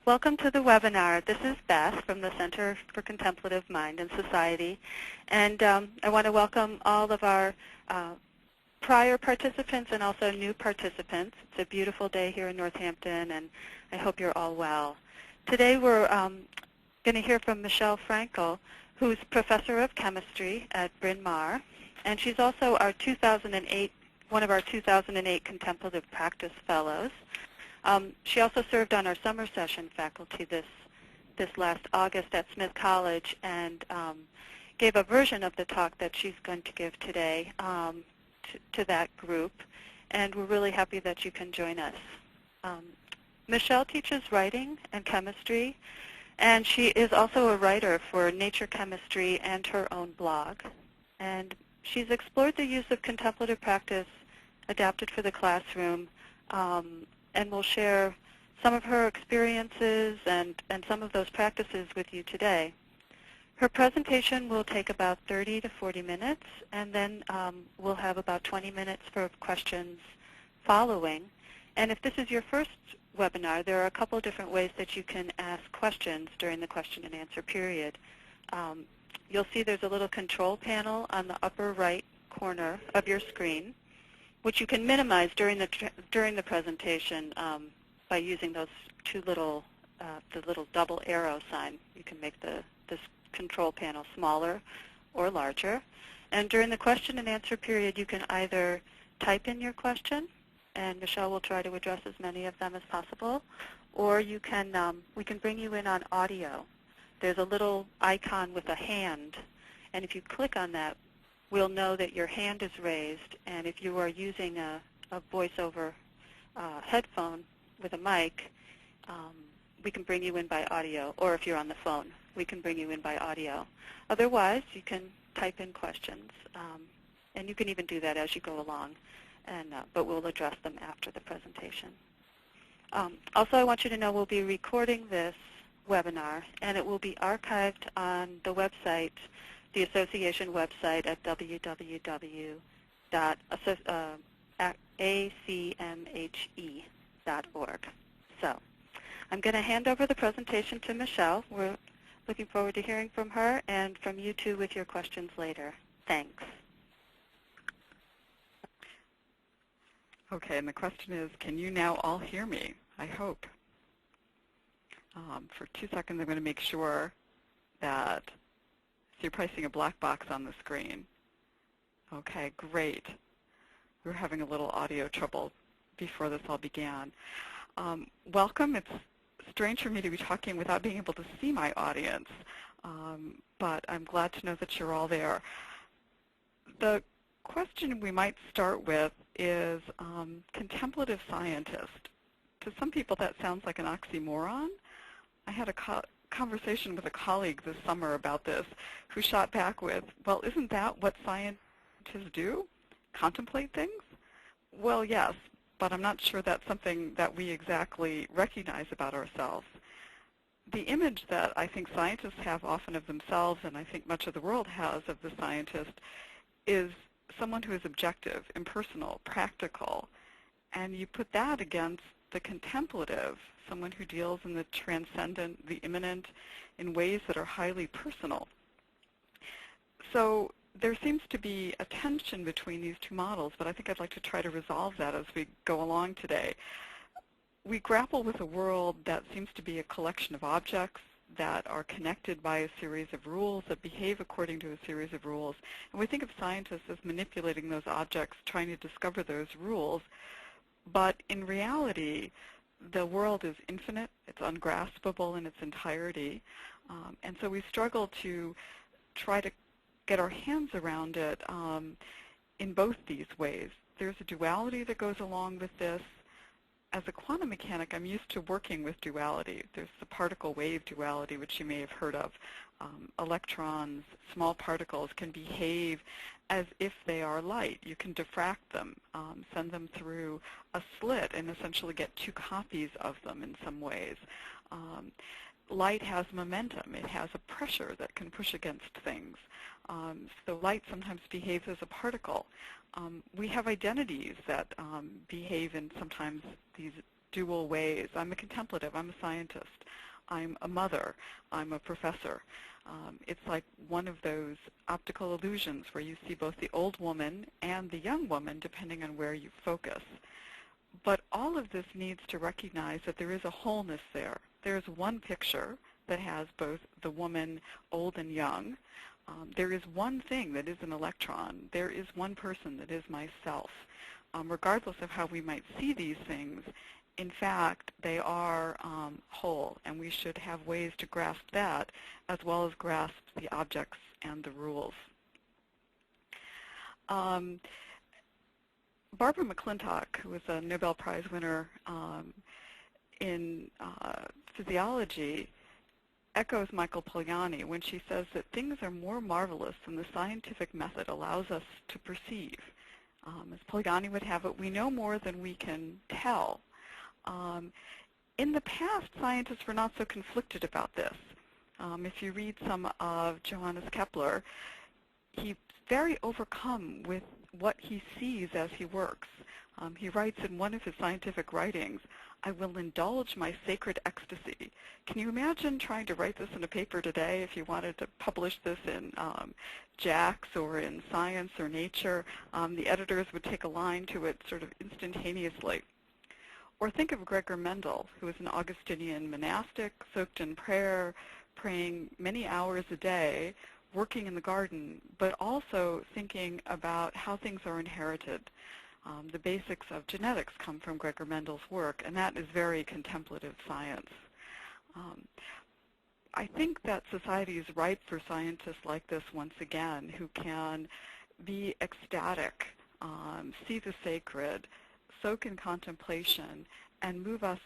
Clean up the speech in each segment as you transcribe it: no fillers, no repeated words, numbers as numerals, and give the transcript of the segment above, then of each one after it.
Welcome to the webinar. This is Beth from the Center for Contemplative Mind and Society, and I want to welcome all of our prior participants and also new participants. It's a beautiful day here in Northampton, and I hope you're all well. Today we're going to hear from Michelle Francl, who's Professor of Chemistry at Bryn, Mawr, and she's also our one of our 2008 Contemplative Practice Fellows. She also served on our summer session faculty this last August at Smith College and gave a version of the talk that she's going to give today to that group. And we're really happy that you can join us. Michelle teaches writing and chemistry, and she is also a writer for Nature Chemistry and her own blog. And she's explored the use of contemplative practice adapted for the classroom, and will share some of her experiences and some of those practices with you today. Her presentation will take about 30 to 40 minutes, and then we'll have about 20 minutes for questions following. And if this is your first webinar, there are a couple of different ways that you can ask questions during the question and answer period. You'll see there's a little control panel on the upper right corner of your screen, which you can minimize during the presentation by using those two little the little double arrow sign. You can make this control panel smaller or larger. And during the question and answer period, you can either type in your question, and Michelle will try to address as many of them as possible, or you can we can bring you in on audio. There's a little icon with a hand, and if you click on that, we'll know that your hand is raised, and if you are using a voiceover headphone with a mic, we can bring you in by audio, or if you're on the phone, we can bring you in by audio. Otherwise, you can type in questions, and you can even do that as you go along, but we'll address them after the presentation. Also, I want you to know we'll be recording this webinar, and it will be archived on the website, the association website at www.acmhe.org. So I'm going to hand over the presentation to Michelle. We're looking forward to hearing from her and from you two with your questions later. Thanks. Okay, and the question is, can you now all hear me? I hope. For 2 seconds, I'm going to make sure that so you're probably seeing a black box on the screen. Okay, great. We were having a little audio trouble before this all began. Welcome. It's strange for me to be talking without being able to see my audience, but I'm glad to know that you're all there. The question we might start with is contemplative scientist. To some people that sounds like an oxymoron. I had a conversation with a colleague this summer about this who shot back with, well, isn't that what scientists do? Contemplate things? Well, yes, but I'm not sure that's something that we exactly recognize about ourselves. The image that I think scientists have often of themselves, and I think much of the world has of the scientist, is someone who is objective, impersonal, practical, and you put that against the contemplative, someone who deals in the transcendent, the immanent, in ways that are highly personal. So there seems to be a tension between these two models, but I think I'd like to try to resolve that as we go along today. We grapple with a world that seems to be a collection of objects that are connected by a series of rules, that behave according to a series of rules, and we think of scientists as manipulating those objects, trying to discover those rules. But in reality, the world is infinite, it's ungraspable in its entirety, and so we struggle to try to get our hands around it in both these ways. There's a duality that goes along with this. As a quantum mechanic, I'm used to working with duality. There's the particle-wave duality, which you may have heard of. Electrons, small particles, can behave as if they are light. You can diffract them, send them through a slit, and essentially get two copies of them in some ways. Light has momentum. It has a pressure that can push against things. So light sometimes behaves as a particle. We have identities that behave in sometimes these dual ways. I'm a contemplative, I'm a scientist, I'm a mother, I'm a professor. It's like one of those optical illusions where you see both the old woman and the young woman depending on where you focus. But all of this needs to recognize that there is a wholeness there. There's one picture that has both the woman old and young. There is one thing that is an electron. There is one person that is myself. Regardless of how we might see these things, in fact, they are whole, and we should have ways to grasp that as well as grasp the objects and the rules. Barbara McClintock, who was a Nobel Prize winner in physiology, echoes Michael Polanyi when she says that things are more marvelous than the scientific method allows us to perceive. As Polanyi would have it, we know more than we can tell. In the past, scientists were not so conflicted about this. If you read some of Johannes Kepler, he's very overcome with what he sees as he works. He writes in one of his scientific writings, "I will indulge my sacred ecstasy." Can you imagine trying to write this in a paper today if you wanted to publish this in JACS or in Science or Nature? The editors would take a line to it sort of instantaneously. Or think of Gregor Mendel, who was an Augustinian monastic, soaked in prayer, praying many hours a day, working in the garden, but also thinking about how things are inherited. The basics of genetics come from Gregor Mendel's work, and that is very contemplative science. I think that society is ripe for scientists like this once again, who can be ecstatic, see the sacred, soak in contemplation, and move us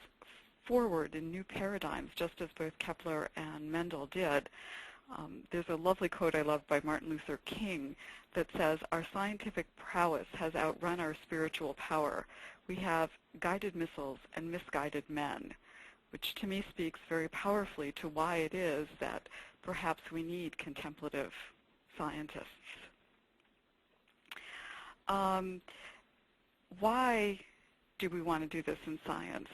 forward in new paradigms, just as both Kepler and Mendel did. There's a lovely quote I love by Martin Luther King that says, "Our scientific prowess has outrun our spiritual power. We have guided missiles and misguided men," which to me speaks very powerfully to why it is that perhaps we need contemplative scientists. Why do we want to do this in science?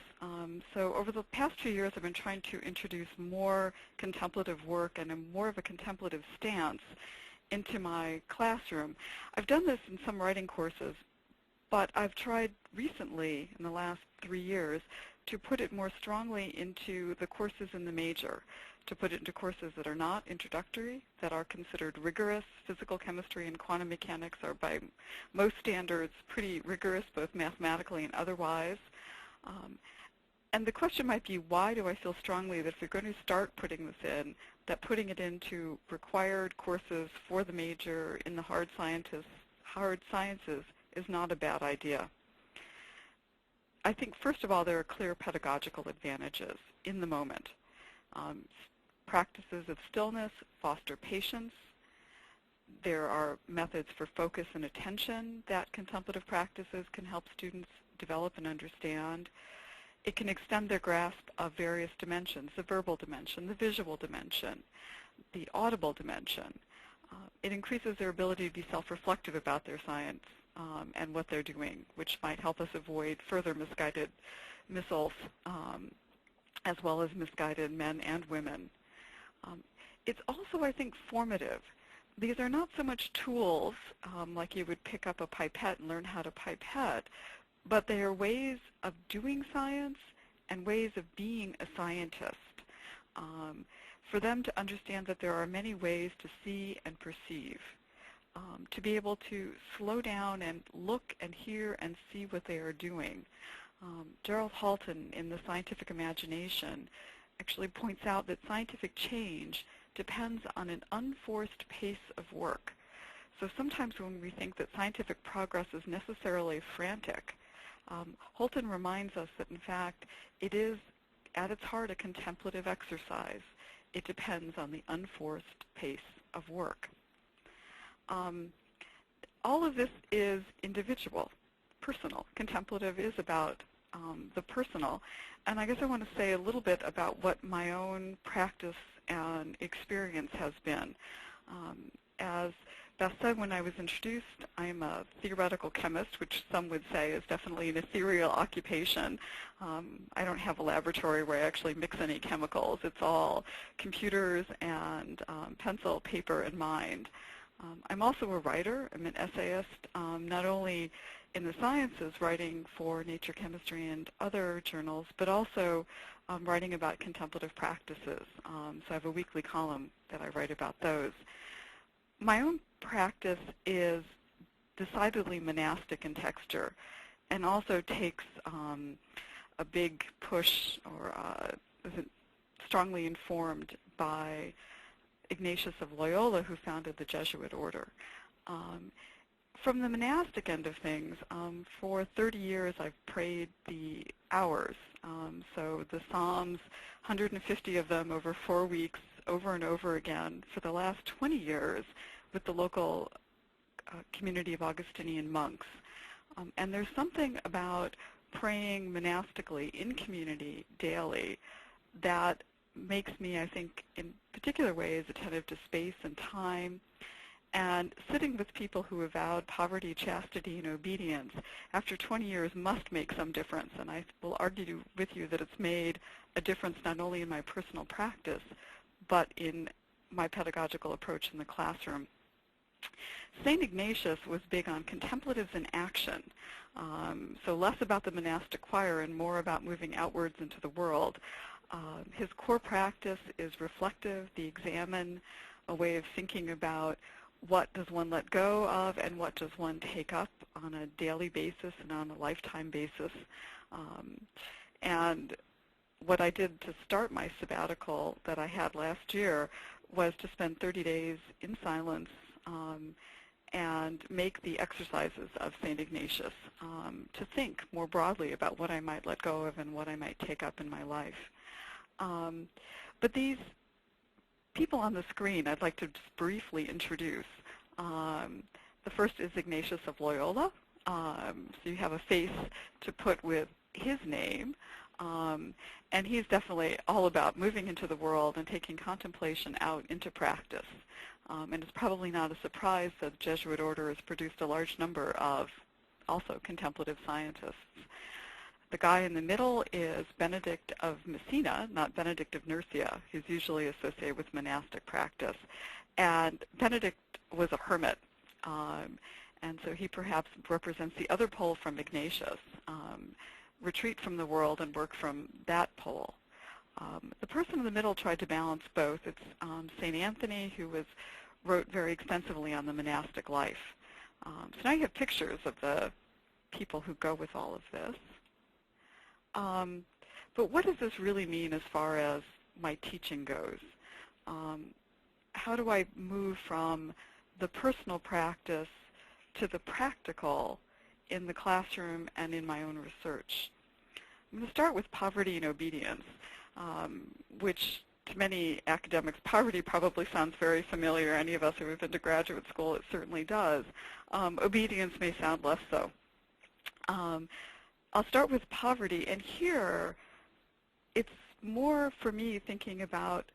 So over the past few years, I've been trying to introduce more contemplative work and more of a contemplative stance into my classroom. I've done this in some writing courses, but I've tried recently, in the last 3 years, to put it more strongly into the courses in the major, to put it into courses that are not introductory, that are considered rigorous. Physical chemistry and quantum mechanics are, by most standards, pretty rigorous, both mathematically and otherwise. And the question might be, why do I feel strongly that if you're going to start putting this in, that putting it into required courses for the major in the hard sciences is not a bad idea? I think, first of all, there are clear pedagogical advantages in the moment. Practices of stillness foster patience. There are methods for focus and attention that contemplative practices can help students develop and understand. It can extend their grasp of various dimensions, the verbal dimension, the visual dimension, the audible dimension. It increases their ability to be self-reflective about their science and what they're doing, which might help us avoid further misguided missiles, as well as misguided men and women. It's also, I think, formative. These are not so much tools like you would pick up a pipette and learn how to pipette, but they are ways of doing science and ways of being a scientist. For them to understand that there are many ways to see and perceive, to be able to slow down and look and hear and see what they are doing. Gerald Halton, in The Scientific Imagination, actually points out that scientific change depends on an unforced pace of work. So sometimes when we think that scientific progress is necessarily frantic, Halton reminds us that, in fact, it is, at its heart, a contemplative exercise. It depends on the unforced pace of work. All of this is individual, personal. Contemplative is about the personal. And I guess I want to say a little bit about what my own practice and experience has been. as Beth said when I was introduced, I'm a theoretical chemist, which some would say is definitely an ethereal occupation. I don't have a laboratory where I actually mix any chemicals. It's all computers and pencil, paper, and mind. I'm also a writer. I'm an essayist, not only in the sciences, writing for Nature, Chemistry, and other journals, but also writing about contemplative practices. So I have a weekly column that I write about those. My own practice is decidedly monastic in texture and also takes a big push or is strongly informed by Ignatius of Loyola, who founded the Jesuit order. From the monastic end of things, for 30 years I've prayed the hours. So the Psalms, 150 of them over 4 weeks, over and over again for the last 20 years with the local community of Augustinian monks. And there's something about praying monastically in community daily that makes me, I think, in particular ways attentive to space and time. And sitting with people who have vowed poverty, chastity, and obedience after 20 years must make some difference. And I will argue with you that it's made a difference not only in my personal practice, but in my pedagogical approach in the classroom. St. Ignatius was big on contemplatives in action, so less about the monastic choir and more about moving outwards into the world. His core practice is reflective, the examine, a way of thinking about what does one let go of and what does one take up on a daily basis and on a lifetime basis. And what I did to start my sabbatical that I had last year was to spend 30 days in silence and make the exercises of St. Ignatius to think more broadly about what I might let go of and what I might take up in my life. But these people on the screen I'd like to just briefly introduce. The first is Ignatius of Loyola. So you have a face to put with his name. And he's definitely all about moving into the world and taking contemplation out into practice. And it's probably not a surprise that the Jesuit order has produced a large number of also contemplative scientists. The guy in the middle is Benedict of Messina, not Benedict of Nursia, who's usually associated with monastic practice. And Benedict was a hermit, and so he perhaps represents the other pole from Ignatius, retreat from the world and work from that pole. The person in the middle tried to balance both. It's St. Anthony, who wrote very extensively on the monastic life. So now you have pictures of the people who go with all of this. But what does this really mean as far as my teaching goes? How do I move from the personal practice to the practical in the classroom and in my own research? I'm going to start with poverty and obedience, which to many academics, poverty probably sounds very familiar. Any of us who have been to graduate school, it certainly does. Obedience may sound less so. I'll start with poverty, and here it's more for me thinking about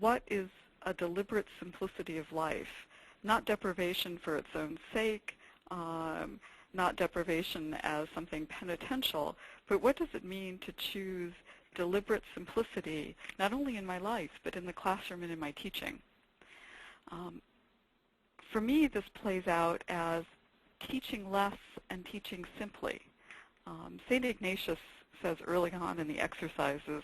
what is a deliberate simplicity of life, not deprivation for its own sake, not deprivation as something penitential, but what does it mean to choose deliberate simplicity, not only in my life, but in the classroom and in my teaching? For me, this plays out as teaching less and teaching simply. St. Ignatius says early on in the exercises,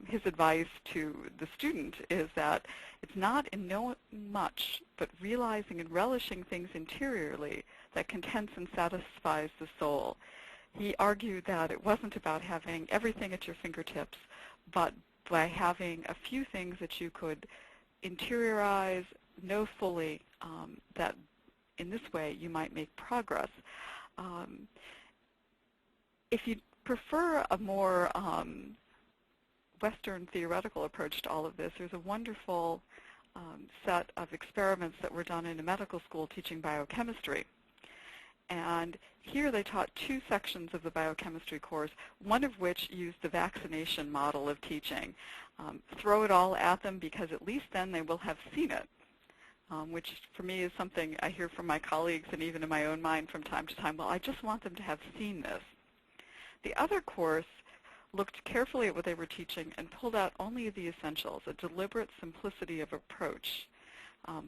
his advice to the student is that it's not in knowing much, but realizing and relishing things interiorly that contents and satisfies the soul. He argued that it wasn't about having everything at your fingertips, but by having a few things that you could interiorize, know fully, that in this way you might make progress. If you prefer a more Western theoretical approach to all of this, there's a wonderful set of experiments that were done in a medical school teaching biochemistry. And here they taught two sections of the biochemistry course, one of which used the vaccination model of teaching. Throw it all at them because at least then they will have seen it. which for me is something I hear from my colleagues and even in my own mind from time to time. Well, I just want them to have seen this. The other course looked carefully at what they were teaching and pulled out only the essentials, a deliberate simplicity of approach.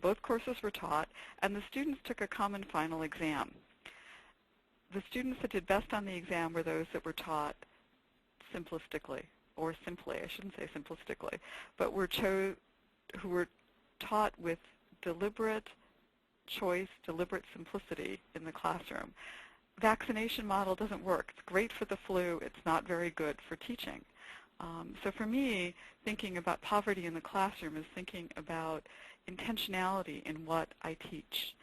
Both courses were taught, and the students took a common final exam. The students that did best on the exam were those that were taught simplistically, or simply, I shouldn't say simplistically, but who were taught with deliberate choice, deliberate simplicity in the classroom. Vaccination model doesn't work. It's great for the flu. It's not very good for teaching. So for me, thinking about poverty in the classroom is thinking about intentionality in what I teach.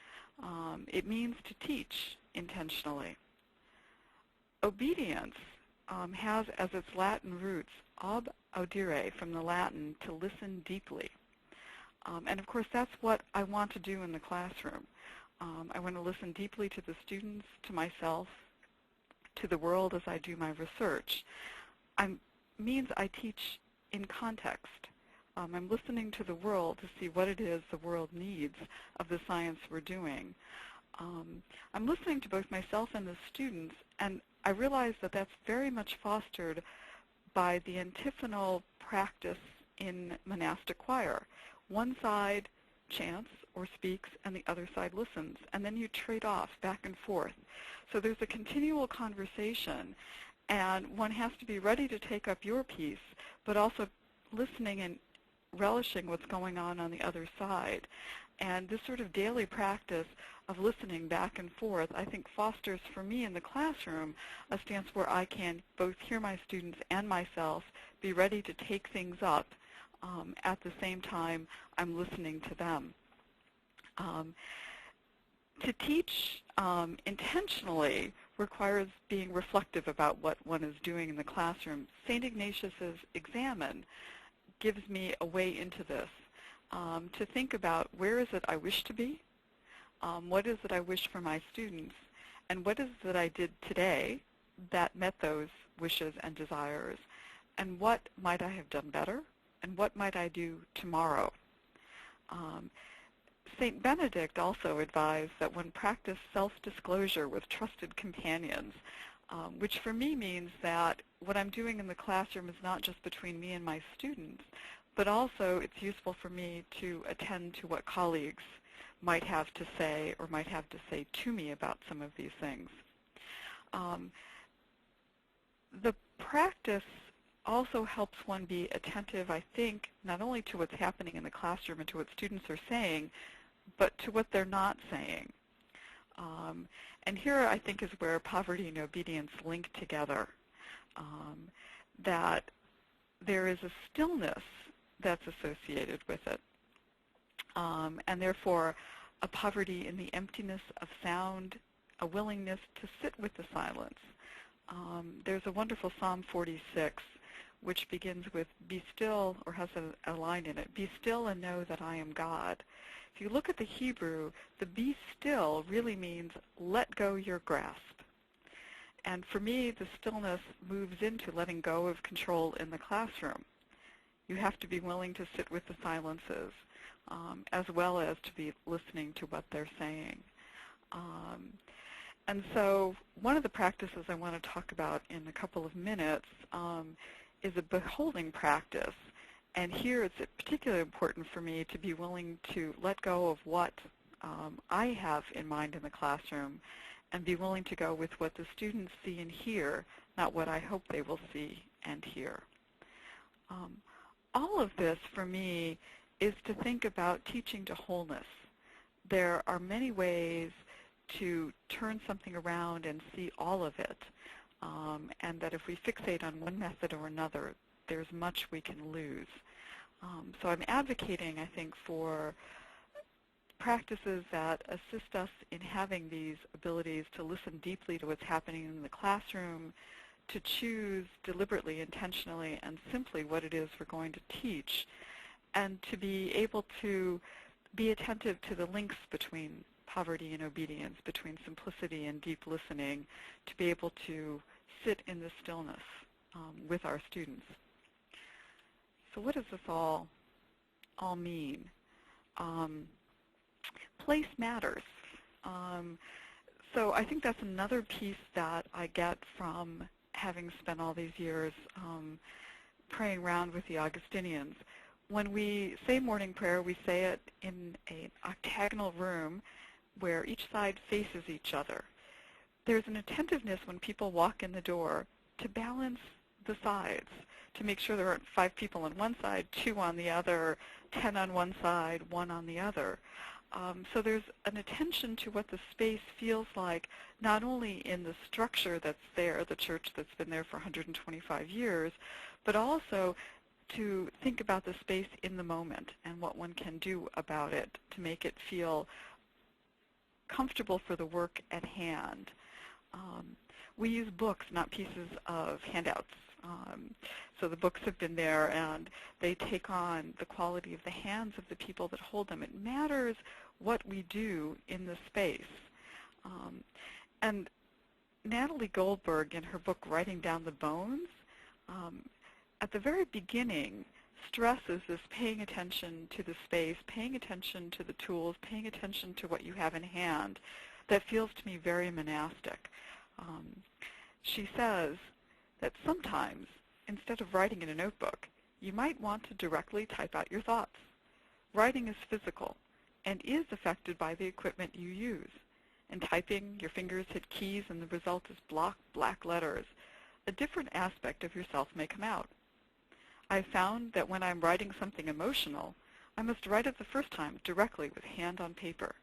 It means to teach intentionally. Obedience has as its Latin roots ob audire, from the Latin, to listen deeply. And of course, that's what I want to do in the classroom. I want to listen deeply to the students, to myself, to the world as I do my research. Means I teach in context. I'm listening to the world to see what it is the world needs of the science we're doing. I'm listening to both myself and the students, and I realize that that's very much fostered by the antiphonal practice in monastic choir. One side chants or speaks, and the other side listens, and then you trade off back and forth. So there's a continual conversation, and one has to be ready to take up your piece, but also listening and relishing what's going on the other side. And this sort of daily practice of listening back and forth, I think, fosters for me in the classroom a stance where I can both hear my students and myself, be ready to take things up at the same time I'm listening to them. To teach intentionally requires being reflective about what one is doing in the classroom. St. Ignatius's Examen gives me a way into this, to think about where is it I wish to be, what is it I wish for my students, and what is it that I did today that met those wishes and desires, and what might I have done better, and what might I do tomorrow. St. Benedict also advised that one practice self-disclosure with trusted companions, which for me means that what I'm doing in the classroom is not just between me and my students, but also it's useful for me to attend to what colleagues might have to say or might have to say to me about some of these things. The practice also helps one be attentive, I think, not only to what's happening in the classroom and to what students are saying, but to what they're not saying. And here, I think, is where poverty and obedience link together, that there is a stillness that's associated with it, and therefore a poverty in the emptiness of sound, a willingness to sit with the silence. There's a wonderful Psalm 46, which begins with, be still, or has a line in it, be still and know that I am God. If you look at the Hebrew, the be still really means let go your grasp. And for me, the stillness moves into letting go of control in the classroom. You have to be willing to sit with the silences, as well as to be listening to what they're saying. And so one of the practices I want to talk about in a couple of minutes is a beholding practice. And here it's particularly important for me to be willing to let go of what I have in mind in the classroom and be willing to go with what the students see and hear, not what I hope they will see and hear. All of this, for me, is to think about teaching to wholeness. There are many ways to turn something around and see all of it, and that if we fixate on one method or another, there's much we can lose. So I'm advocating, I think, for practices that assist us in having these abilities to listen deeply to what's happening in the classroom, to choose deliberately, intentionally, and simply what it is we're going to teach, and to be able to be attentive to the links between poverty and obedience, between simplicity and deep listening, to be able to sit in the stillness with our students. So what does this all mean? place matters. So I think that's another piece that I get from having spent all these years praying around with the Augustinians. When we say morning prayer, we say it in an octagonal room where each side faces each other. There's an attentiveness when people walk in the door to balance the sides, to make sure there aren't 5 people on one side, 2 on the other, 10 on one side, 1 on the other. So there's an attention to what the space feels like, not only in the structure that's there, the church that's been there for 125 years, but also to think about the space in the moment and what one can do about it to make it feel comfortable for the work at hand. We use books, not pieces of handouts. So the books have been there, and they take on the quality of the hands of the people that hold them. It matters what we do in the space. And Natalie Goldberg, in her book, Writing Down the Bones, at the very beginning, stresses this paying attention to the space, paying attention to the tools, paying attention to what you have in hand. That feels to me very monastic. She says that sometimes, instead of writing in a notebook, you might want to directly type out your thoughts. Writing is physical and is affected by the equipment you use. In typing, your fingers hit keys and the result is black letters. A different aspect of yourself may come out. I've found that when I'm writing something emotional, I must write it the first time directly with hand on paper.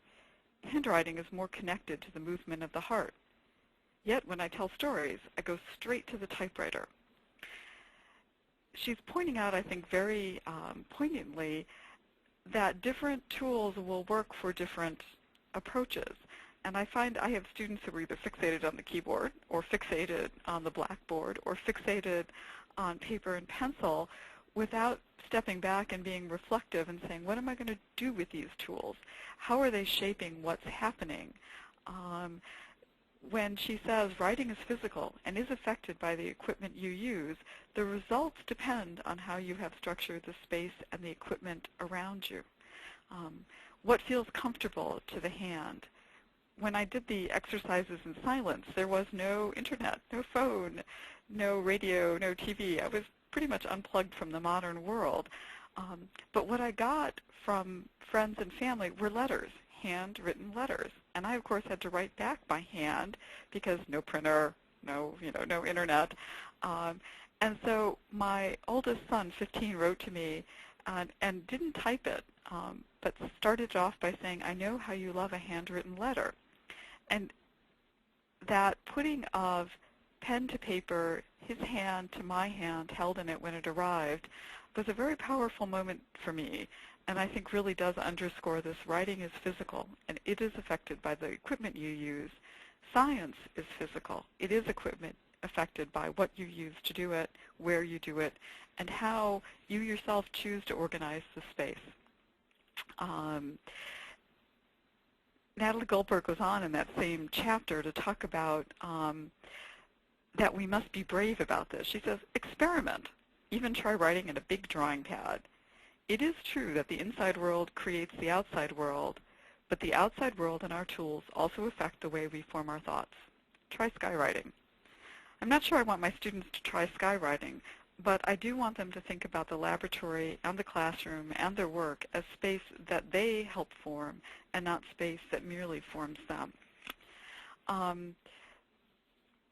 Handwriting is more connected to the movement of the heart. Yet when I tell stories, I go straight to the typewriter. She's pointing out, I think, very poignantly that different tools will work for different approaches. And I find I have students who are either fixated on the keyboard or fixated on the blackboard or fixated on paper and pencil without stepping back and being reflective and saying, what am I going to do with these tools? How are they shaping what's happening? When she says writing is physical and is affected by the equipment you use, the results depend on how you have structured the space and the equipment around you. What feels comfortable to the hand? When I did the exercises in silence, there was no internet, no phone, no radio, no TV. I was pretty much unplugged from the modern world. But what I got from friends and family were letters, handwritten letters. And I, of course, had to write back by hand because no printer, no internet. And so my oldest son, 15, wrote to me and didn't type it, but started off by saying, I know how you love a handwritten letter. And that putting of pen to paper, his hand to my hand held in it when it arrived, was a very powerful moment for me, and I think really does underscore this. Writing is physical, and it is affected by the equipment you use. Science is physical. It is equipment affected by what you use to do it, where you do it, and how you yourself choose to organize the space. Natalie Goldberg goes on in that same chapter to talk about that we must be brave about this. She says, experiment. Even try writing in a big drawing pad. It is true that the inside world creates the outside world, but the outside world and our tools also affect the way we form our thoughts. Try skywriting. I'm not sure I want my students to try skywriting, but I do want them to think about the laboratory and the classroom and their work as space that they help form and not space that merely forms them.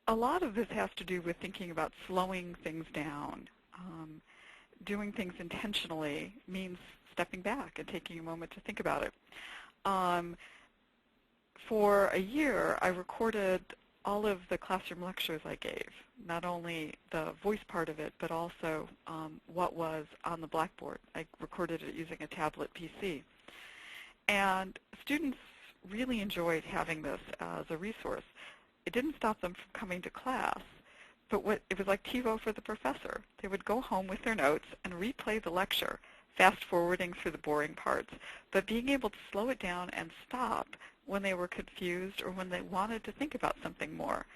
A lot of this has to do with thinking about slowing things down. Doing things intentionally means stepping back and taking a moment to think about it. For a year, I recorded all of the classroom lectures I gave, not only the voice part of it, but also what was on the blackboard. I recorded it using a tablet PC. And students really enjoyed having this as a resource. It didn't stop them from coming to class, but it was like TiVo for the professor. They would go home with their notes and replay the lecture, fast-forwarding through the boring parts, but being able to slow it down and stop when they were confused or when they wanted to think about something more,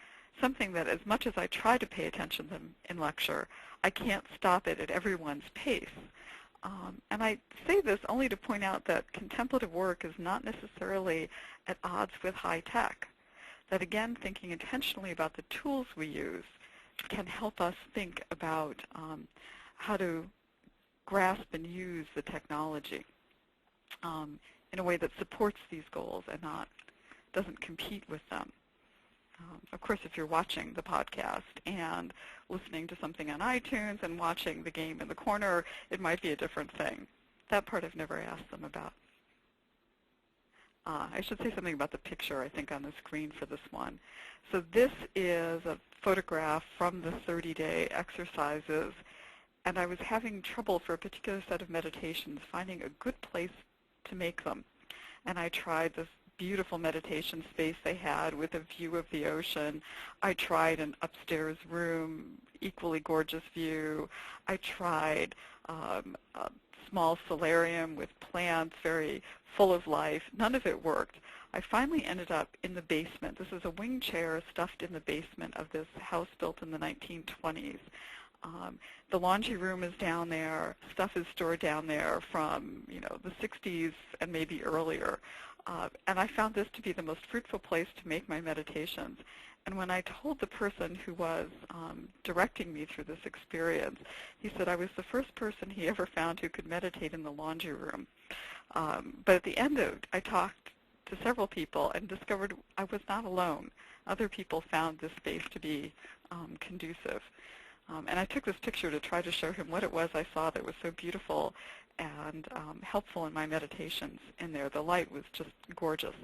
something that as much as I try to pay attention to them in lecture, I can't stop it at everyone's pace. And I say this only to point out that contemplative work is not necessarily at odds with high tech. That again, thinking intentionally about the tools we use can help us think about how to grasp and use the technology in a way that supports these goals and doesn't compete with them. Of course, if you're watching the podcast and listening to something on iTunes and watching the game in the corner, it might be a different thing. That part I've never asked them about. I should say something about the picture, I think, on the screen for this one. So this is a photograph from the 30-day exercises, and I was having trouble for a particular set of meditations finding a good place to make them. And I tried this beautiful meditation space they had with a view of the ocean. I tried an upstairs room, equally gorgeous view. I tried a small solarium with plants, very full of life. None of it worked. I finally ended up in the basement. This is a wing chair stuffed in the basement of this house built in the 1920s. The laundry room is down there. Stuff is stored down there from, the 60s and maybe earlier. And I found this to be the most fruitful place to make my meditations. And when I told the person who was directing me through this experience, he said I was the first person he ever found who could meditate in the laundry room. But at the end of it, I talked to several people and discovered I was not alone. Other people found this space to be conducive. And I took this picture to try to show him what it was I saw that was so beautiful and helpful in my meditations in there. The light was just gorgeous.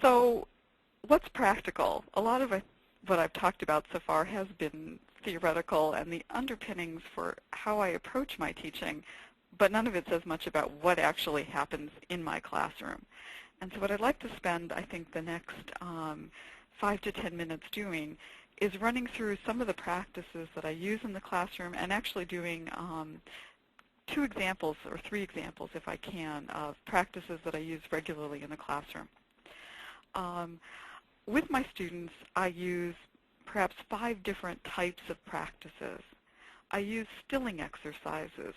So what's practical? A lot of what I've talked about so far has been theoretical and the underpinnings for how I approach my teaching, but none of it says much about what actually happens in my classroom. And so what I'd like to spend, I think, the next 5 to 10 minutes doing is running through some of the practices that I use in the classroom and actually doing 2 examples or 3 examples, if I can, of practices that I use regularly in the classroom. With my students, I use perhaps 5 different types of practices. I use stilling exercises,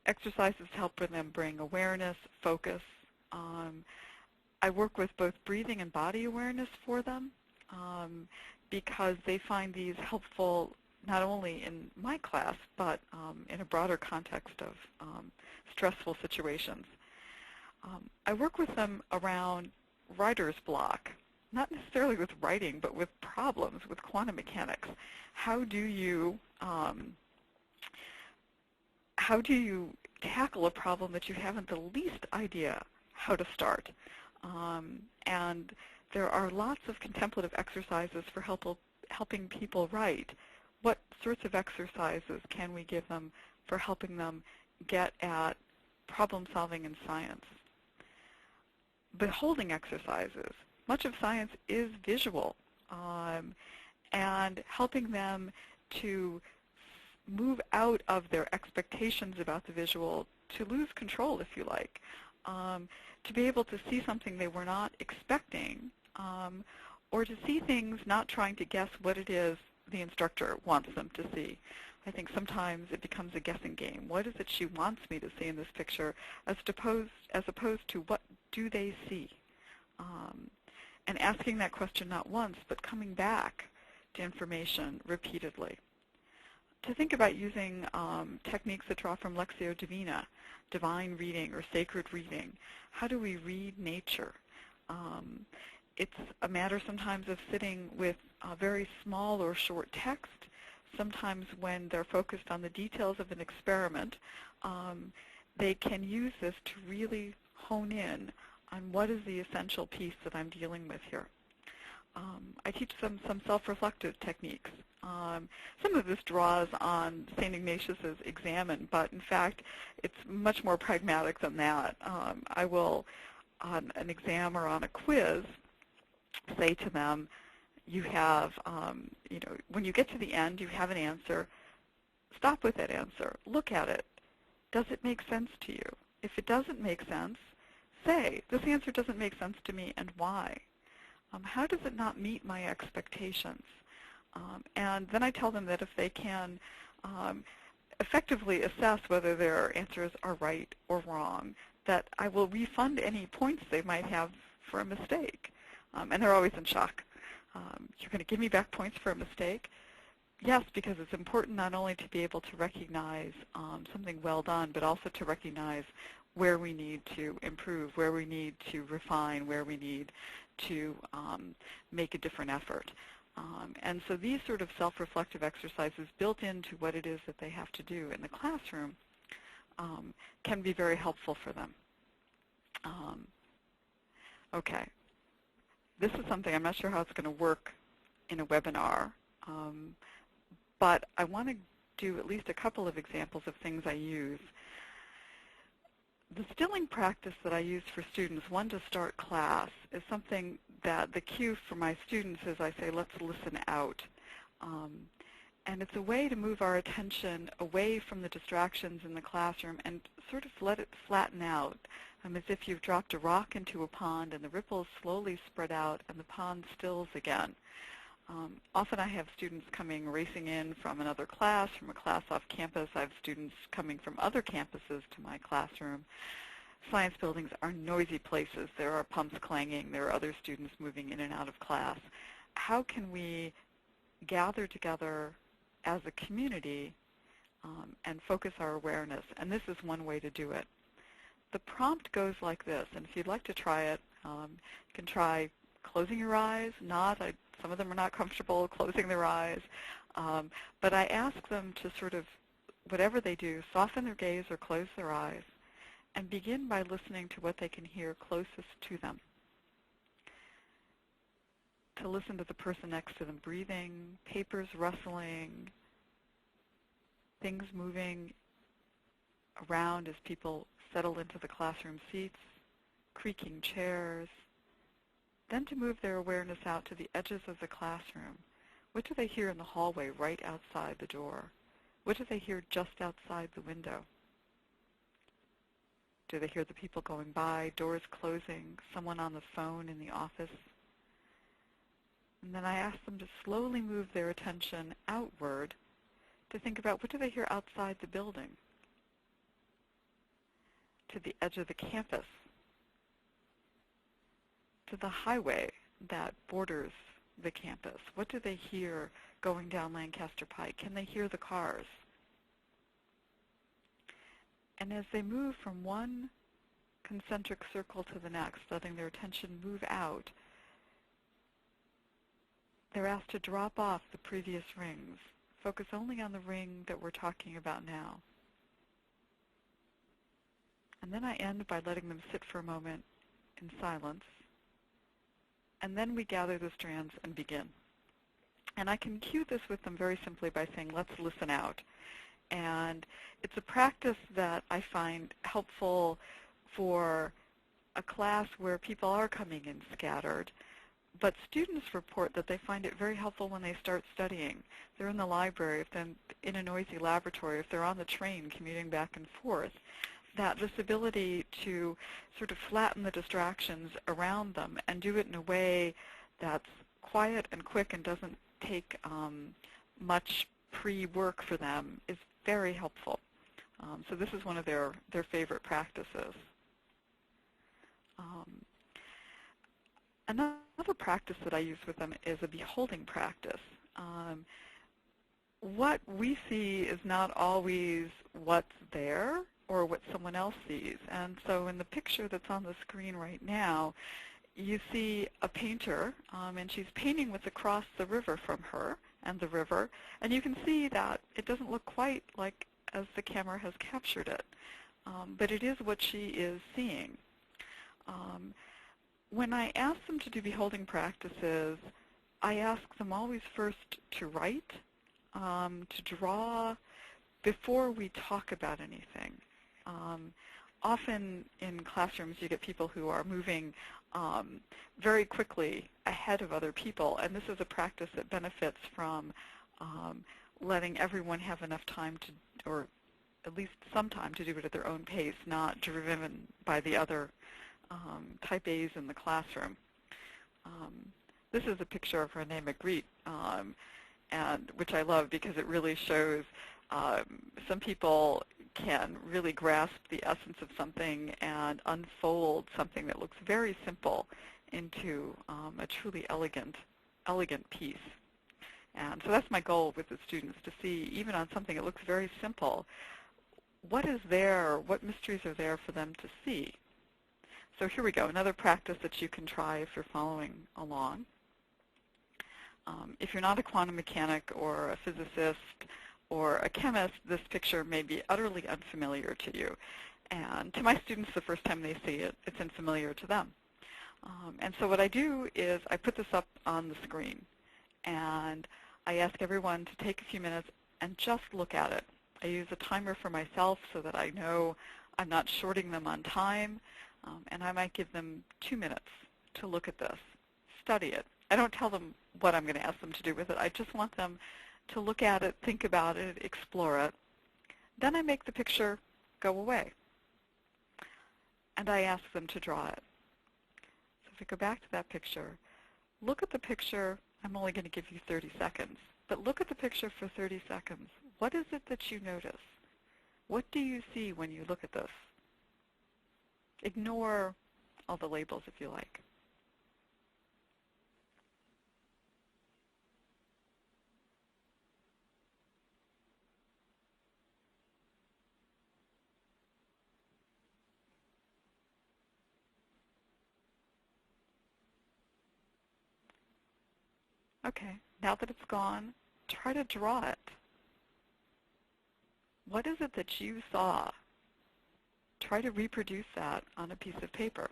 exercises to help them bring awareness, focus. I work with both breathing and body awareness for them because they find these helpful not only in my class, but in a broader context of stressful situations. I work with them around writer's block, not necessarily with writing, but with problems, with quantum mechanics. How do you tackle a problem that you haven't the least idea how to start? And there are lots of contemplative exercises for helping people write. What sorts of exercises can we give them for helping them get at problem solving in science? Beholding exercises. Much of science is visual, and helping them to move out of their expectations about the visual, to lose control, if you like, to be able to see something they were not expecting, or to see things not trying to guess what it is the instructor wants them to see. I think sometimes it becomes a guessing game. What is it she wants me to see in this picture, as opposed to what do they see? And asking that question not once, but coming back to information repeatedly. To think about using techniques that draw from lectio divina, divine reading or sacred reading. How do we read nature? It's a matter sometimes of sitting with very small or short text. Sometimes when they're focused on the details of an experiment, they can use this to really hone in on what is the essential piece that I'm dealing with here. I teach them some self-reflective techniques. Some of this draws on St. Ignatius's examine, but in fact, it's much more pragmatic than that. I will, on an exam or on a quiz, say to them, you have, when you get to the end, you have an answer. Stop with that answer. Look at it. Does it make sense to you? If it doesn't make sense, say, this answer doesn't make sense to me, and why? How does it not meet my expectations? And then I tell them that if they can effectively assess whether their answers are right or wrong, that I will refund any points they might have for a mistake. And they're always in shock. You're going to give me back points for a mistake? Yes, because it's important not only to be able to recognize something well done, but also to recognize where we need to improve, where we need to refine, where we need to make a different effort. And so these sort of self-reflective exercises built into what it is that they have to do in the classroom can be very helpful for them. Okay. This is something, I'm not sure how it's going to work in a webinar, but I want to do at least a couple of examples of things I use. The stilling practice that I use for students, one to start class, is something that the cue for my students is I say, let's listen out. And it's a way to move our attention away from the distractions in the classroom and sort of let it flatten out, as if you've dropped a rock into a pond and the ripples slowly spread out and the pond stills again. Often I have students coming racing in from another class, from a class off campus. I have students coming from other campuses to my classroom. Science buildings are noisy places. There are pumps clanging. There are other students moving in and out of class. How can we gather together as a community and focus our awareness? And this is one way to do it. The prompt goes like this, and if you'd like to try it, you can try closing your eyes, some of them are not comfortable closing their eyes, but I ask them to sort of, whatever they do, soften their gaze or close their eyes, and begin by listening to what they can hear closest to them. To listen to the person next to them breathing, papers rustling, things moving around as people settle into the classroom seats, creaking chairs. Then to move their awareness out to the edges of the classroom. What do they hear in the hallway right outside the door? What do they hear just outside the window? Do they hear the people going by, doors closing, someone on the phone in the office? And then I ask them to slowly move their attention outward to think about what do they hear outside the building, to the edge of the campus, to the highway that borders the campus. What do they hear going down Lancaster Pike? Can they hear the cars? And as they move from one concentric circle to the next, letting their attention move out, they're asked to drop off the previous rings. Focus only on the ring that we're talking about now. And then I end by letting them sit for a moment in silence. And then we gather the strands and begin. And I can cue this with them very simply by saying, let's listen out. And it's a practice that I find helpful for a class where people are coming in scattered. But students report that they find it very helpful when they start studying. They're in the library, if they're in a noisy laboratory, if they're on the train commuting back and forth, that this ability to sort of flatten the distractions around them and do it in a way that's quiet and quick and doesn't take much pre-work for them is very helpful. So this is one of their favorite practices. Another practice that I use with them is a beholding practice. What we see is not always what's there or what someone else sees. And so in the picture that's on the screen right now, you see a painter, and she's painting what's across the river from her and the river, and you can see that it doesn't look quite like as the camera has captured it, but it is what she is seeing. When I ask them to do beholding practices, I ask them always first to write, to draw, before we talk about anything. Often in classrooms you get people who are moving very quickly ahead of other people, and this is a practice that benefits from letting everyone have enough time to, or at least some time to do it at their own pace, not driven by the other type A's in the classroom. This is a picture of Rene Magritte, and which I love because it really shows some people can really grasp the essence of something and unfold something that looks very simple into a truly elegant piece. And so that's my goal with the students, to see, even on something that looks very simple, what is there, what mysteries are there for them to see. So here we go, another practice that you can try if you're following along. If you're not a quantum mechanic or a physicist or a chemist, this picture may be utterly unfamiliar to you. And to my students, the first time they see it, it's unfamiliar to them. And so what I do is I put this up on the screen, and I ask everyone to take a few minutes and just look at it. I use a timer for myself so that I know I'm not shorting them on time, and I might give them 2 minutes to look at this, study it. I don't tell them what I'm going to ask them to do with it. I just want them to look at it, think about it, explore it. Then I make the picture go away, and I ask them to draw it. So if we go back to that picture, look at the picture. I'm only going to give you 30 seconds, but look at the picture for 30 seconds. What is it that you notice? What do you see when you look at this? Ignore all the labels if you like. Okay, now that it's gone, try to draw it. What is it that you saw? Try to reproduce that on a piece of paper.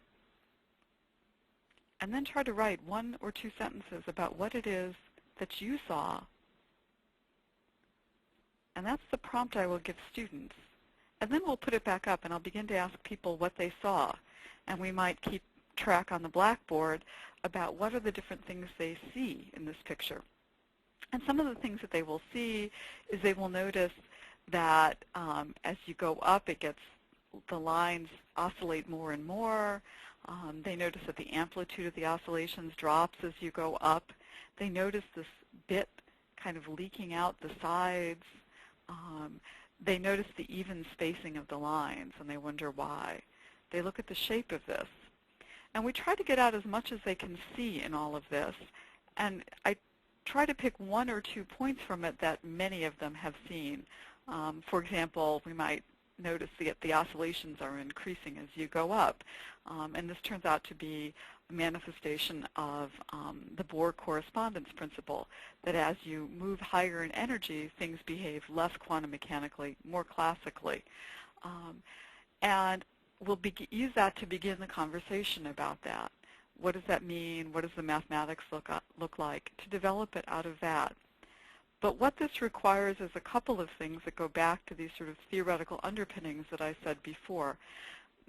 And then try to write 1 or 2 sentences about what it is that you saw. And that's the prompt I will give students. And then we'll put it back up, and I'll begin to ask people what they saw. And we might keep track on the blackboard about what are the different things they see in this picture. And some of the things that they will see is they will notice that as you go up, the lines oscillate more and more. They notice that the amplitude of the oscillations drops as you go up. They notice this bit kind of leaking out the sides. They notice the even spacing of the lines, and they wonder why. They look at the shape of this. And we try to get out as much as they can see in all of this. And I try to pick 1 or 2 points from it that many of them have seen. For example, we might notice that the oscillations are increasing as you go up. And this turns out to be a manifestation of the Bohr correspondence principle, that as you move higher in energy, things behave less quantum mechanically, more classically. And we'll use that to begin the conversation about that. What does that mean? What does the mathematics look like? To develop it out of that. But what this requires is a couple of things that go back to these sort of theoretical underpinnings that I said before,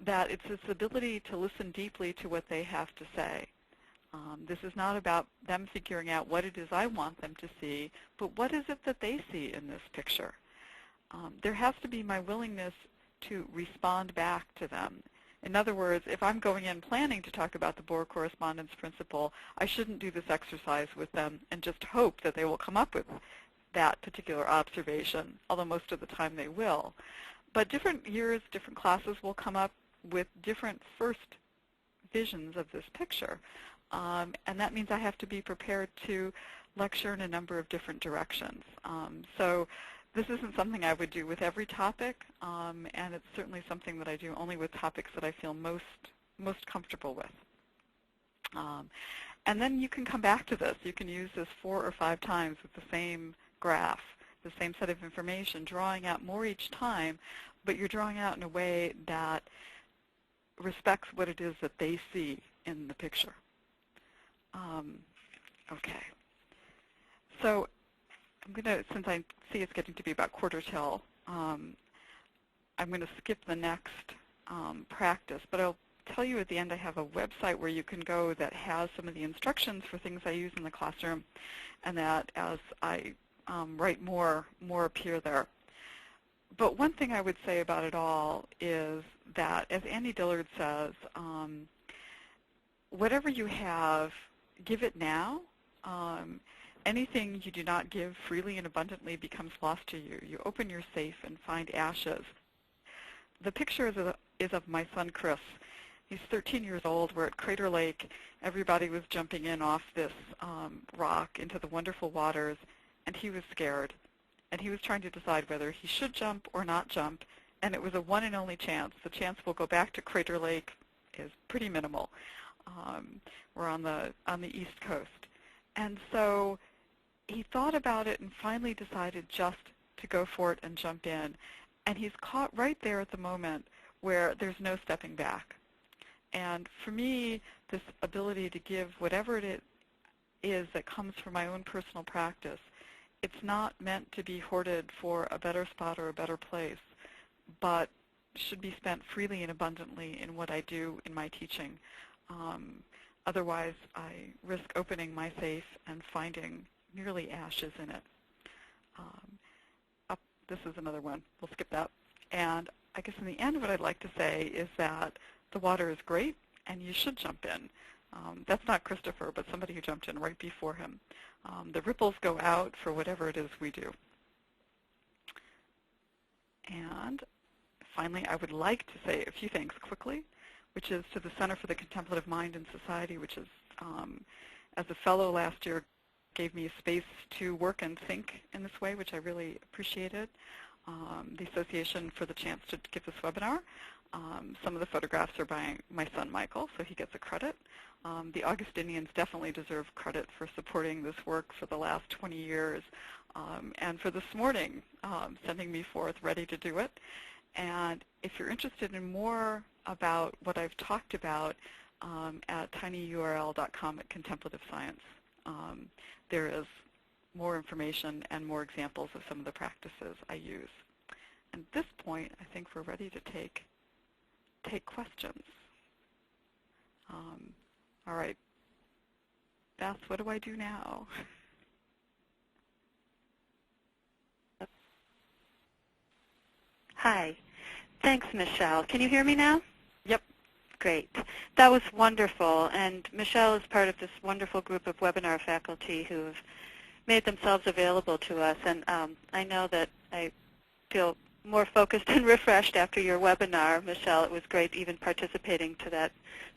that it's this ability to listen deeply to what they have to say. This is not about them figuring out what it is I want them to see, but what is it that they see in this picture? There has to be my willingness to respond back to them. In other words, if I'm going in planning to talk about the Bohr correspondence principle, I shouldn't do this exercise with them and just hope that they will come up with that particular observation, although most of the time they will. But different years, different classes will come up with different first visions of this picture. And that means I have to be prepared to lecture in a number of different directions. So this isn't something I would do with every topic, and it's certainly something that I do only with topics that I feel most comfortable with. And then you can come back to this. You can use this 4 or 5 times with the same graph, the same set of information, drawing out more each time, but you're drawing out in a way that respects what it is that they see in the picture. Okay. So I'm going to, since I see it's getting to be about 1/4 till, I'm going to skip the next practice, but I'll tell you at the end I have a website where you can go that has some of the instructions for things I use in the classroom, and that as I write more appear there. But one thing I would say about it all is that, as Annie Dillard says, whatever you have, give it now. anything you do not give freely and abundantly becomes lost to you. You open your safe and find ashes. The picture is of my son, Chris. He's 13 years old. We're at Crater Lake. Everybody was jumping in off this rock into the wonderful waters, and he was scared. And he was trying to decide whether he should jump or not jump, and it was a one and only chance. The chance we'll go back to Crater Lake is pretty minimal. We're on the East Coast. And so he thought about it and finally decided just to go for it and jump in. And he's caught right there at the moment where there's no stepping back. And for me, this ability to give whatever it is that comes from my own personal practice, it's not meant to be hoarded for a better spot or a better place, but should be spent freely and abundantly in what I do in my teaching. Otherwise, I risk opening my safe and finding merely ashes in it. This is another one. We'll skip that. And I guess in the end, what I'd like to say is that the water is great, and you should jump in. That's not Christopher, but somebody who jumped in right before him. The ripples go out for whatever it is we do. And finally, I would like to say a few things quickly, which is to the Center for the Contemplative Mind and Society, which is, as a fellow last year, gave me a space to work and think in this way, which I really appreciated. The Association for the chance to give this webinar. Some of the photographs are by my son Michael, so he gets a credit. The Augustinians definitely deserve credit for supporting this work for the last 20 years, and for this morning, sending me forth ready to do it. And if you're interested in more about what I've talked about at tinyurl.com at Contemplative Science, there is more information and more examples of some of the practices I use. And at this point, I think we're ready to take questions. All right, Beth, what do I do now? Hi. Thanks, Michelle. Can you hear me now? Yep. Great. That was wonderful. And Michelle is part of this wonderful group of webinar faculty who have made themselves available to us. And I know that I feel more focused and refreshed after your webinar, Michelle. It was great even participating to that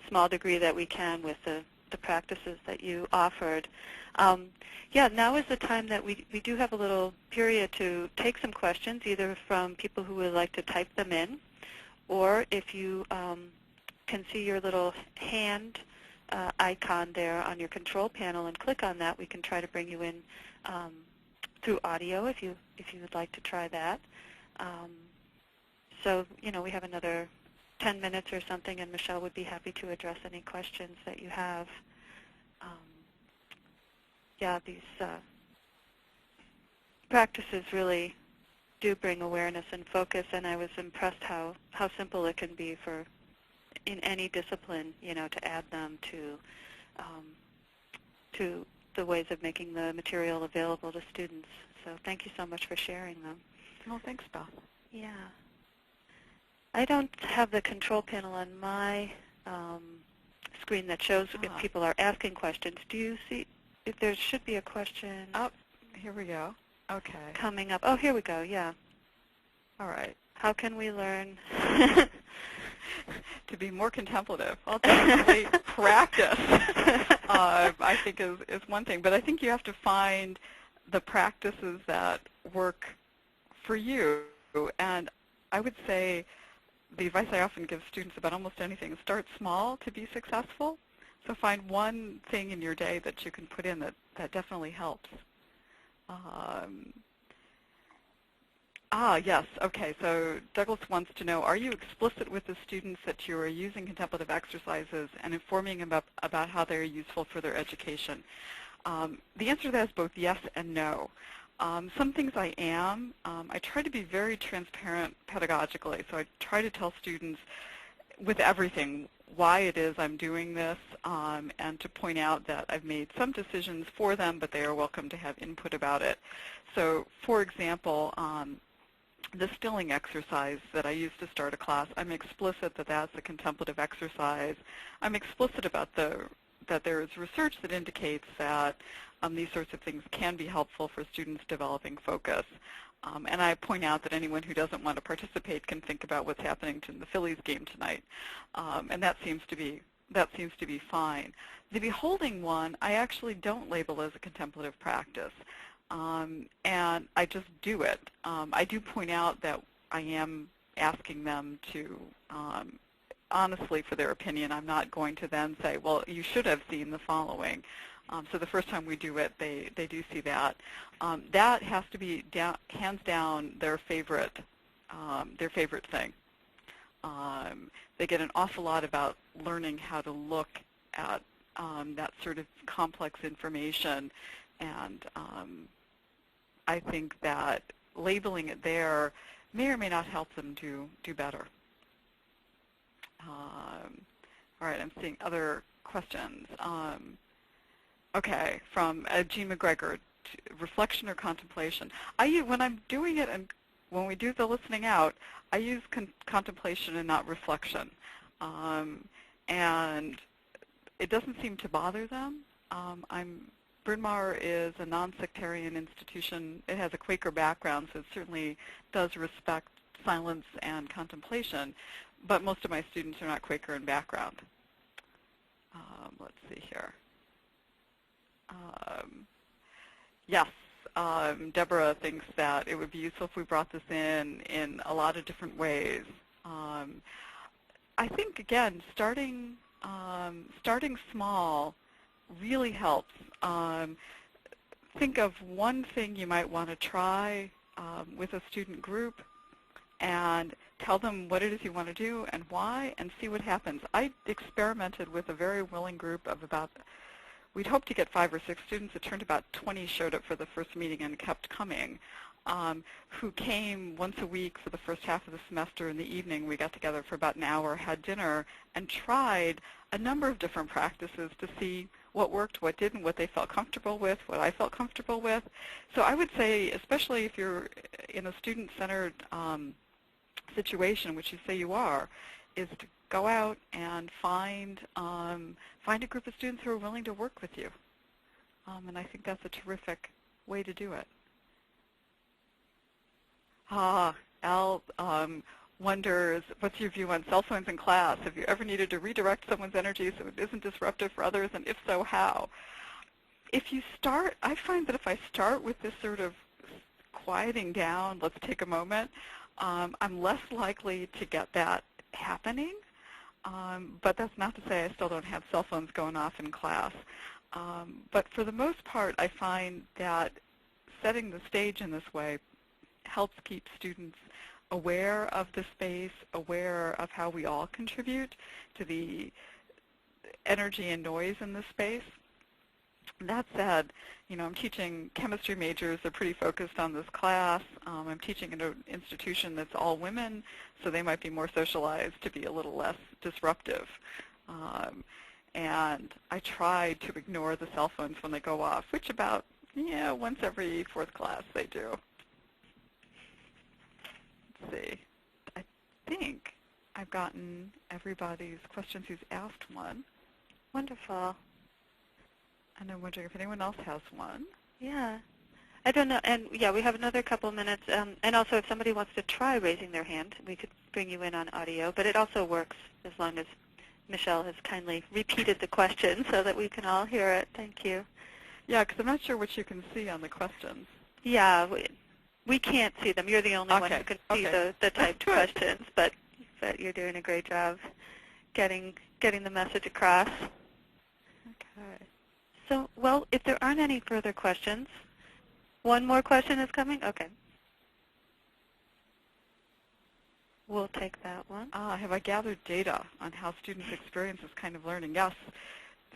small degree that we can with the practices that you offered. Yeah, now is the time that we do have a little period to take some questions, either from people who would like to type them in, or if you can see your little hand icon there on your control panel and click on that, we can try to bring you in through audio if you would like to try that. So, you know, we have another 10 minutes or something, and Michelle would be happy to address any questions that you have. Yeah, these practices really do bring awareness and focus, and I was impressed how simple it can be for in any discipline, you know, to add them to the ways of making the material available to students. So thank you so much for sharing them. Well, thanks, Beth. Yeah. I don't have the control panel on my screen that shows if people are asking questions. Do you see if there should be a question? Oh, here we go. Okay. Coming up. Oh, here we go. Yeah. All right. How can we learn to be more contemplative? Well, definitely practice, I think, is one thing. But I think you have to find the practices that work for you. And I would say the advice I often give students about almost anything is start small to be successful. So find one thing in your day that you can put in that definitely helps. Yes. Okay. So Douglas wants to know, are you explicit with the students that you are using contemplative exercises and informing them about how they are useful for their education? The answer to that is both yes and no. Some things I am. I try to be very transparent pedagogically. So I try to tell students with everything why it is I'm doing this, and to point out that I've made some decisions for them, but they are welcome to have input about it. So, for example, the stilling exercise that I use to start a class, I'm explicit that that's a contemplative exercise. I'm explicit about the that there is research that indicates that these sorts of things can be helpful for students developing focus. And I point out that anyone who doesn't want to participate can think about what's happening in the Phillies game tonight, and that seems to be fine. The beholding one, I actually don't label as a contemplative practice, and I just do it. I do point out that I am asking them to, honestly, for their opinion. I'm not going to then say, well, you should have seen the following. So the first time we do it, they do see that. That has to be hands down their favorite thing. They get an awful lot about learning how to look at that sort of complex information, and I think that labeling it there may or may not help them do better. All right, I'm seeing other questions. Okay, from Jean McGregor, reflection or contemplation. When I'm doing it, and when we do the listening out, I use contemplation and not reflection. And it doesn't seem to bother them. Bryn Mawr is a non-sectarian institution. It has a Quaker background, so it certainly does respect silence and contemplation, but most of my students are not Quaker in background. Let's see here. Yes, Deborah thinks that it would be useful if we brought this in a lot of different ways. I think, again, starting small really helps. Think of one thing you might want to try with a student group, and tell them what it is you want to do and why, and see what happens. I experimented with a very willing group of about, we'd hoped to get 5 or 6 students. It turned about 20 showed up for the first meeting and kept coming, who came once a week for the first half of the semester. In the evening, we got together for about an hour, had dinner, and tried a number of different practices to see what worked, what didn't, what they felt comfortable with, what I felt comfortable with. So I would say, especially if you're in a student-centered situation, which you say you are, is to go out and find a group of students who are willing to work with you. And I think that's a terrific way to do it. Al wonders, what's your view on cell phones in class? Have you ever needed to redirect someone's energy so it isn't disruptive for others, and if so, how? I find that if I start with this sort of quieting down, let's take a moment, I'm less likely to get that happening. But that's not to say I still don't have cell phones going off in class. But for the most part, I find that setting the stage in this way helps keep students aware of the space, aware of how we all contribute to the energy and noise in the space. That said, I'm teaching chemistry majors. They're pretty focused on this class. I'm teaching in an institution that's all women, so they might be more socialized to be a little less disruptive. And I try to ignore the cell phones when they go off, which about, once every 4th class they do. Let's see. I think I've gotten everybody's questions who's asked one. Wonderful. And I'm wondering if anyone else has one. Yeah. I don't know. And, yeah, we have another couple minutes. And also, if somebody wants to try raising their hand, we could bring you in on audio. But it also works as long as Michelle has kindly repeated the question so that we can all hear it. Thank you. Yeah, because I'm not sure what you can see on the questions. Yeah, we can't see them. You're the only one who can see the typed questions. But you're doing a great job getting the message across. Okay. So, well, if there aren't any further questions, one more question is coming? Okay. We'll take that one. Have I gathered data on how students experience this kind of learning? Yes,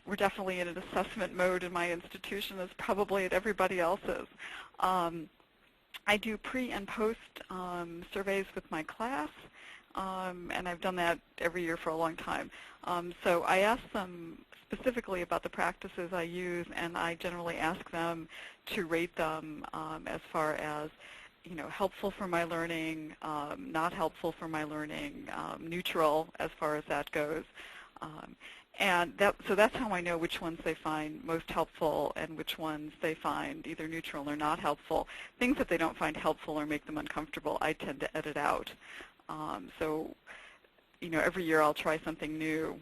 we're definitely in an assessment mode in my institution, as probably at everybody else's. I do pre and post surveys with my class, and I've done that every year for a long time. So I ask them specifically about the practices I use, and I generally ask them to rate them as far as, helpful for my learning, not helpful for my learning, neutral as far as that goes. So that's how I know which ones they find most helpful and which ones they find either neutral or not helpful. Things that they don't find helpful or make them uncomfortable, I tend to edit out. So, every year I'll try something new.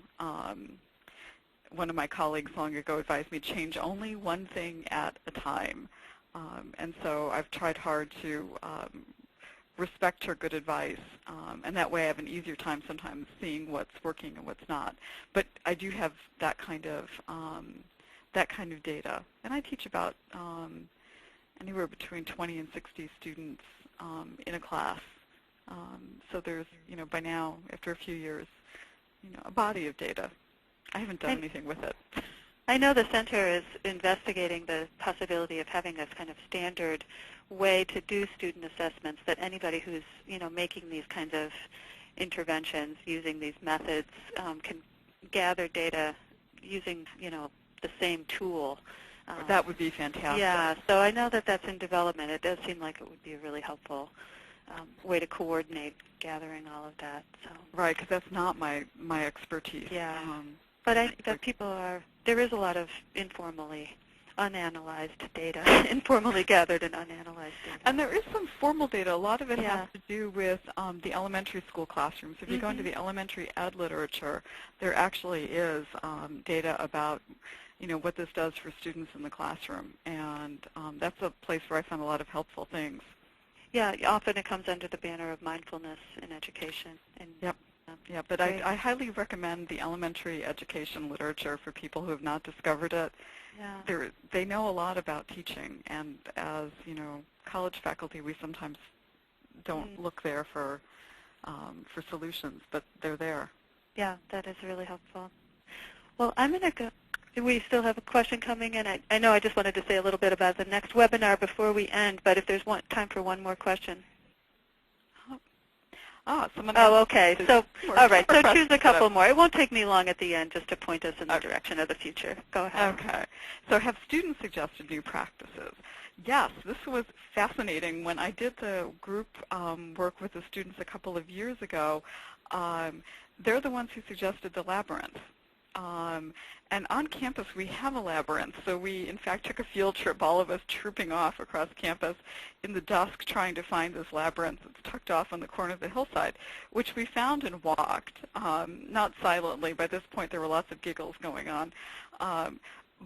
One of my colleagues long ago advised me change only one thing at a time. And so I've tried hard to respect her good advice, and that way I have an easier time sometimes seeing what's working and what's not. But I do have that kind of data, and I teach about anywhere between 20 and 60 students in a class. So there's, by now, after a few years, a body of data. I haven't done anything with it. I know the center is investigating the possibility of having a kind of standard way to do student assessments that anybody who's, making these kinds of interventions using these methods can gather data using, the same tool. That would be fantastic. Yeah, so I know that that's in development. It does seem like it would be a really helpful way to coordinate gathering all of that. So. Right, because that's not my expertise. Yeah, but there is a lot of informally unanalyzed data, informally gathered and unanalyzed data. And there is some formal data. A lot of it has to do with the elementary school classrooms. If you go into the elementary ed literature, there actually is data about what this does for students in the classroom. And that's a place where I found a lot of helpful things. Yeah, often it comes under the banner of mindfulness in education. And, yep. Yeah, but I highly recommend the elementary education literature for people who have not discovered it. Yeah. They know a lot about teaching, and as college faculty, we sometimes don't look there for solutions, but they're there. Yeah, that is really helpful. Well, I'm going to go. We still have a question coming in. I know I just wanted to say a little bit about the next webinar before we end, but if there's time for one more question. Okay. So, all right. So choose a couple more. It won't take me long at the end just to point us in the direction of the future. Go ahead. Okay. So have students suggested new practices? Yes, this was fascinating. When I did the group work with the students a couple of years ago, they're the ones who suggested the labyrinth. And on campus, we have a labyrinth. So we, in fact, took a field trip, all of us trooping off across campus in the dusk trying to find this labyrinth that's tucked off on the corner of the hillside, which we found and walked, not silently. By this point, there were lots of giggles going on.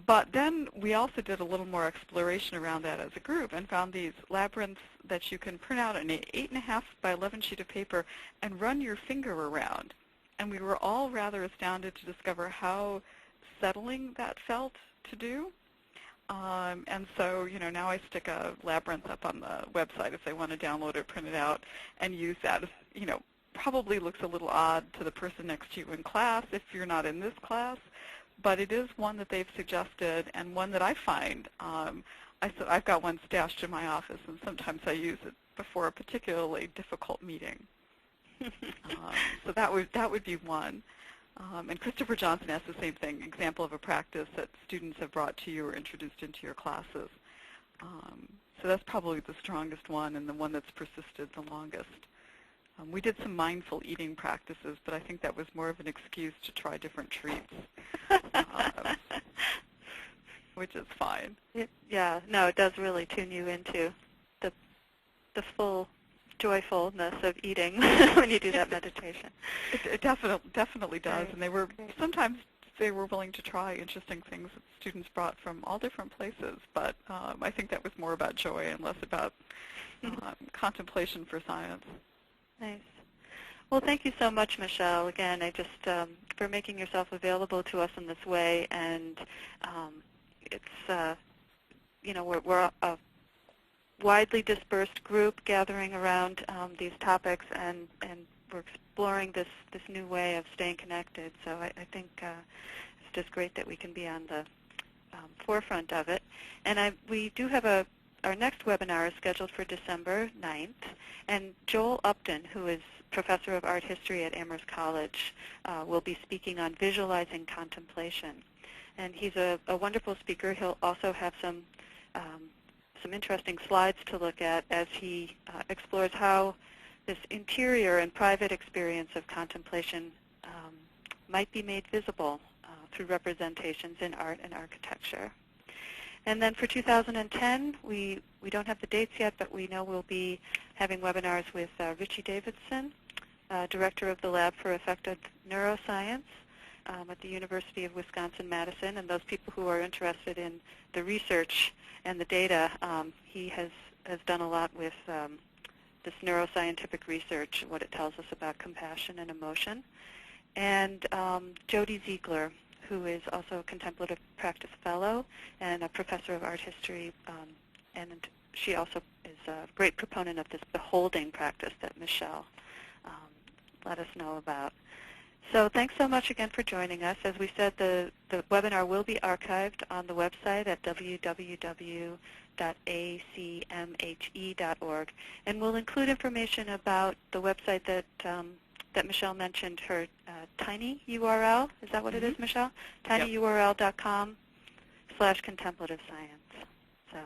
But then we also did a little more exploration around that as a group and found these labyrinths that you can print out on an 8.5 by 11 sheet of paper and run your finger around. And we were all rather astounded to discover how settling that felt to do. And so, now I stick a labyrinth up on the website if they want to download it, print it out, and use that. Probably looks a little odd to the person next to you in class if you're not in this class, but it is one that they've suggested and one that I find. I've got one stashed in my office, and sometimes I use it before a particularly difficult meeting. So that would be one. And Christopher Johnson asked the same thing, example of a practice that students have brought to you or introduced into your classes. So that's probably the strongest one and the one that's persisted the longest. We did some mindful eating practices, but I think that was more of an excuse to try different treats, which is fine. Yeah, no, it does really tune you into the full joyfulness of eating when you do that meditation. It definitely does, and sometimes they were willing to try interesting things that students brought from all different places, but I think that was more about joy and less about contemplation for science. Nice. Well, thank you so much, Michelle. Again, for making yourself available to us in this way, and it's we're a widely dispersed group gathering around these topics, and we're exploring this new way of staying connected. So I think it's just great that we can be on the forefront of it. And we do have our next webinar is scheduled for December 9th, and Joel Upton, who is professor of art history at Amherst College, will be speaking on visualizing contemplation. And he's a wonderful speaker. He'll also have some interesting slides to look at as he explores how this interior and private experience of contemplation might be made visible through representations in art and architecture. And then for 2010, we don't have the dates yet, but we know we'll be having webinars with Richie Davidson, Director of the Lab for Affective Neuroscience at the University of Wisconsin-Madison. And those people who are interested in the research and the data, he has done a lot with this neuroscientific research, what it tells us about compassion and emotion. And Jody Ziegler, who is also a Contemplative Practice Fellow and a Professor of Art History, and she also is a great proponent of this beholding practice that Michelle let us know about. So thanks so much again for joining us. As we said, the webinar will be archived on the website at www.acmhe.org, and we'll include information about the website that Michelle mentioned, her tiny URL. Is that what it is, Michelle? tinyurl.com/contemplative science. So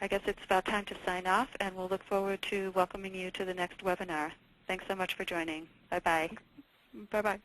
I guess it's about time to sign off, and we'll look forward to welcoming you to the next webinar. Thanks so much for joining. Bye-bye. Bye-bye.